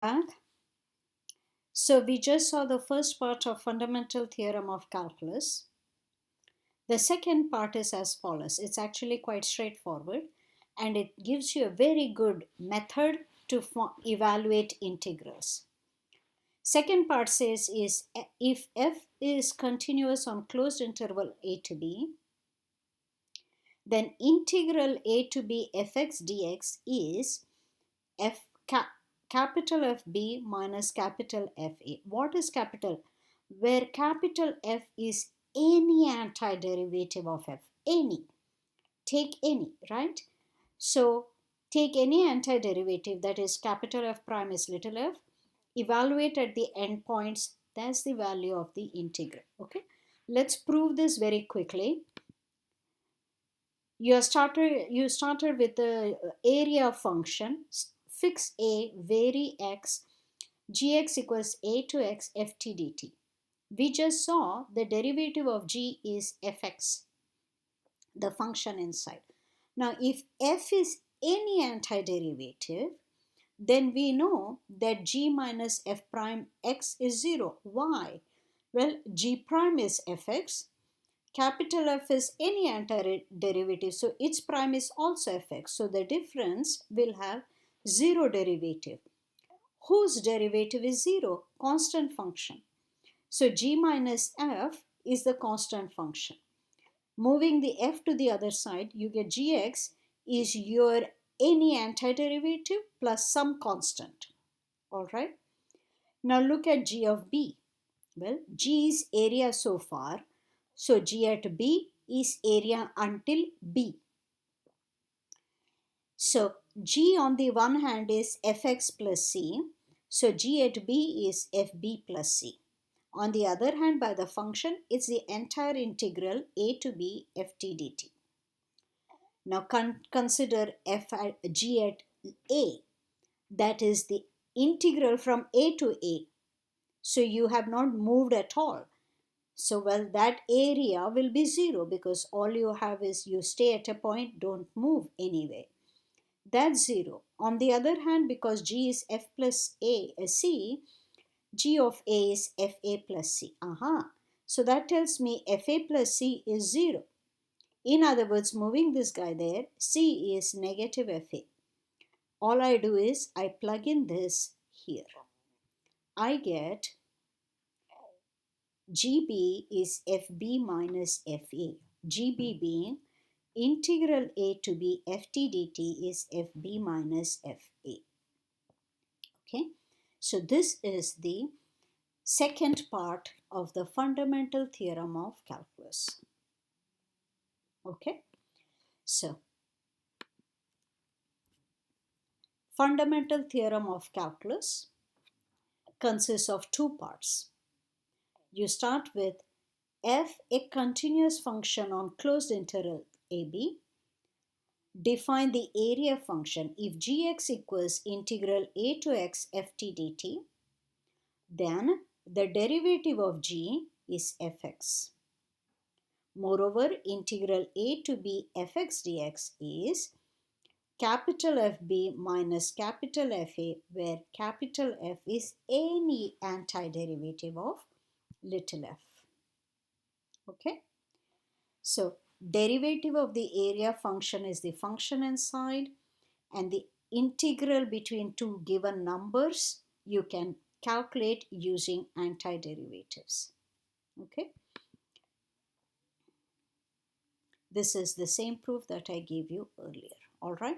back. So we just saw the first part of fundamental theorem of calculus. The second part is as follows. It's actually quite straightforward and it gives you a very good method to evaluate integrals. Second part says is if f is continuous on closed interval a to b, then integral a to b fx dx is capital FB minus capital FA. What is capital? Where capital F is any antiderivative of f. Any. Take any, right? So take any antiderivative, that is capital F prime is little f. Evaluate at the endpoints. That's the value of the integral. Okay. Let's prove this very quickly. You started with the area function. Fix a, vary x, gx equals a to x ft dt. We just saw the derivative of g is fx, the function inside. Now, if f is any antiderivative, then we know that g minus f prime x is 0. Why? Well, g prime is fx. Capital F is any antiderivative, so its prime is also fx. So the difference will have 0 derivative. Whose derivative is 0? Constant function. So g minus f is the constant function. Moving the f to the other side, you get gx is your any antiderivative plus some constant. Alright. Now look at g of b. Well, g is area so far. So g at b is area until b. So g on the one hand is fx plus c. So g at b is fb plus c. On the other hand, by the function, it's the entire integral a to b ft dt. Now consider g at a. That is the integral from a to a. So you have not moved at all. So, well, that area will be 0 because all you have is you stay at a point, don't move anyway. That's 0. On the other hand, because g is f plus c, g of a is fa plus c. So that tells me fa plus c is 0. In other words, moving this guy there, c is negative fa. All I do is I plug in this here. I get GB is FB minus FA. GB being integral A to B FT dt is FB minus FA. Okay, so this is the second part of the fundamental theorem of calculus. Okay, so fundamental theorem of calculus consists of two parts. You start with f, a continuous function on closed interval AB. Define the area function. If gx equals integral a to x ft dt, then the derivative of g is fx. Moreover, integral a to b fx dx is capital FB minus capital FA, where capital F is any antiderivative of little f. Okay, so derivative of the area function is the function inside, and the integral between two given numbers you can calculate using antiderivatives. Okay, this is the same proof that I gave you earlier. All right,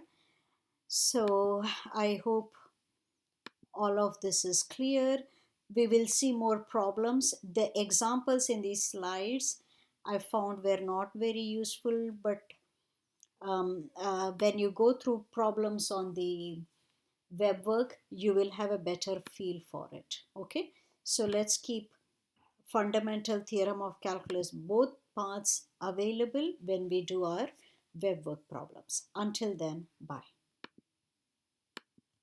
so I hope all of this is clear. We will see more problems. The examples in these slides I found were not very useful, but when you go through problems on the web work, you will have a better feel for it. Okay, so let's keep fundamental theorem of calculus both parts available when we do our web work problems. Until then, bye.